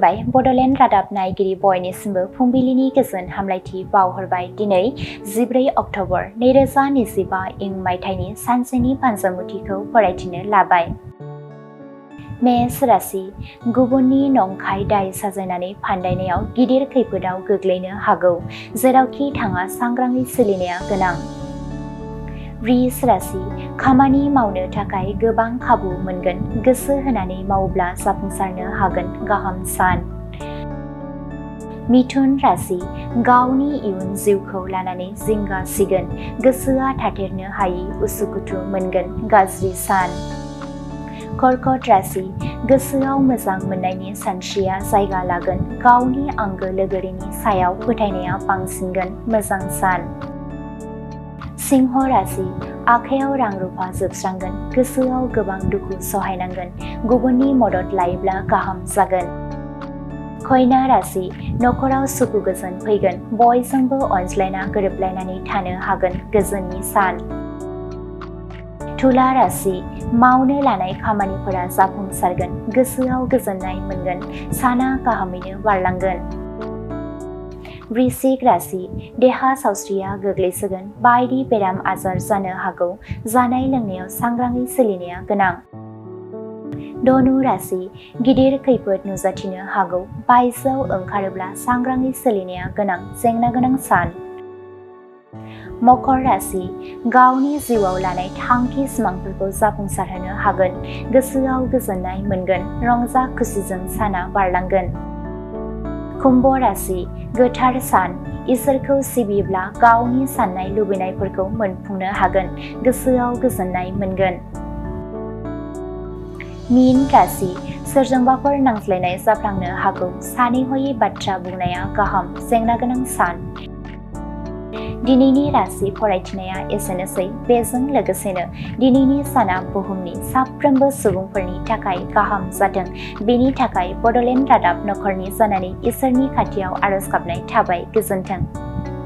बाय बड'लेण्ड रादाब नायगिरि बयनिसिमबो फुंबिलिनि गोजोन हामलायथि बावहरबाय। दिनै 14 अक्ट'बर 2025 इं मायथाइनि सानसेनि पान्जामुथिखौ फरायथिनो लाबाय। मेष राशि गुबुननि नंखाय दाय साजायनानै फान्दायनायाव गिदिर खैफोदाव गोग्लैनो हागौ, जेरावखि थाङा सांग्राङै सोलिनाया गोनां। वृष राशि खामानि मावनो थाखाय गोबां खाबु मोनगोन, गोसो होनानै मावोब्ला जाफुंसारनो हागोन, गाहाम सान। मिथुन राशि गावनि इयुन जिउखौ लानानै जिंगा सिगोन, गोसोआ थाथेरनो हायै उसुखुथु मोनगोन, गाज्रि सान। कर्कट राशि गोसोआव मोजां मोननायनि सानस्रिया जायगा लागोन, गावनि आंगो लोगोरिनि सायाव फोथायनाया बांसिनगोन, मोजां सान। सिंह राशि आखायाव रां रुफा जोबस्रांगोन, गोसोआव गोबां दुखु सहायनांगोन, गुबुननि मदद लायोब्ला गाहाम जागोन। कन्या राशि नखराव सुखु गोजोन फैगोन, बयजोंबो अनज्लायना गोरोबलायनानै थानो हागोन, गोजोननि सान। तुला राशि मावनो लानाय खामानिफोरा जाफुंसारगोन, गोसोआव गोजोननाय मोनगोन, साना गाहामैनो बारलांगोन। वृश्चिक राशि देहा सावस्रिया गोग्लैसोगोन, बायदि बेराम आजार जानो हागौ, जानाय लोंनायाव सांग्राङै सोलिनाया गोनां। धनु राशि गिदिर खैफोद नुजाथिनो हागौ, बायजोआव ओंखारोब्ला सांग्राङै सोलिनाया गोनां, जेंना गोनां सान। मकर राशि गावनि जिउआव लानाय थांखि सिमांफोरखौ जाफुंसारहोनो हागोन, गोसोआव गोजोननाय मोनगोन, रंजा खुसिजों साना बारलांगोन। कुम्भ राशि गोथार सान, इसोरखौ सिबियोब्ला गावनि साननाय लुबैनायफोरखौ मोनफुंनो हागोन, गोसोआव गोजोननाय मोनगोन। मीन राशि सोरजोंबाफोर नांज्लायनाय जाफ्लांनो हागौ, सानै हयै बाथ्रा बुंनाया गाहाम, जेंना गोनां सान। दिनैनि राशि फरायथिनाया एसेनोसै। बेजों लोगोसेनो दिनैनि साना बुहुमनि साफ्रोमबो सुबुंफोरनि थाखाय गाहाम जाथों, बेनि थाखाय बड'लेण्ड रादाब नखरनि जानानै इसोरनि खाथियाव आरज गाबनाय थाबाय। गोजोन्थों।